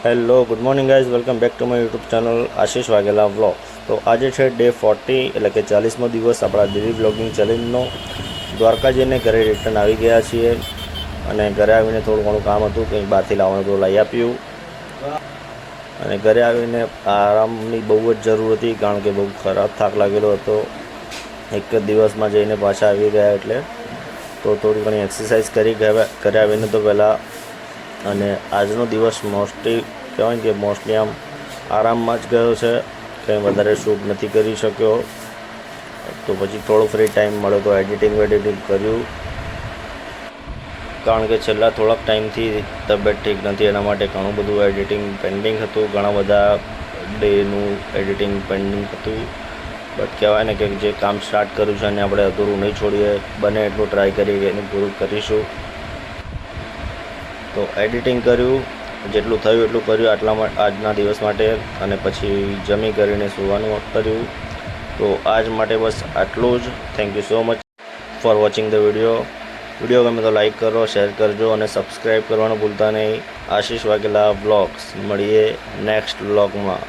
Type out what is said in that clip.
Hello good morning guys, welcome back to my YouTube channel Ashish Vaghela vlog. તો આજે છે day 40 એટલે કે 40મો દિવસ આપણા ડેલી બ્લોગિંગ ચેલેન્જનો. દ્વારકા જઈને ઘરે રિટર્ન આવી ગયા છીએ અને ઘરે આવીને થોડું ઘણું કામ હતું, કંઈ બહારથી લાવવાનું તો લઈ આપ્યું. અને ઘરે આવીને આરામની બહુ જ જરૂર હતી, કારણ કે બહુ ખરાબ થાક લાગેલો હતો એક જ દિવસમાં જઈને પાછા આવી ગયા એટલે. તો થોડી ઘણી એક્સરસાઇઝ કરી ઘરે આવીને તો પહેલાં. અને આજનો દિવસ મોસ્ટલી કહેવાય કે મોસ્ટલી આમ આરામમાં જ ગયો છે, કંઈ વધારે શૂટ નથી કરી શક્યો. તો પછી થોડો ફ્રી ટાઈમ મળ્યો તો એડિટિંગ કર્યું, કારણ કે છેલ્લા થોડાક ટાઈમથી તબિયત ઠીક નથી, એના માટે ઘણું બધું એડિટિંગ પેન્ડિંગ હતું, ઘણા બધા ડેનું એડિટિંગ પેન્ડિંગ હતું. બટ કહેવાય ને કે જે કામ સ્ટાર્ટ કર્યું છે એને આપણે અધૂરું નહીં છોડીએ, બને એટલું ટ્રાય કરી એને પૂરું કરીશું. તો એડિટિંગ કર્યું, જેટલું થયું એટલું કર્યું આજના દિવસ માટે, અને પછી જમી કરીને સૂવાનું કર્યું. તો આજ માટે બસ આટલું જ. Thank you so much for watching the video ગમે તો લાઈક કરો, શેર કરજો અને સબસ્ક્રાઈબ કરવાનું ભૂલતા નહીં. આશીષ વાઘેલા વ્લોગ્સ. મળીએ નેક્સ્ટ વ્લોગમાં.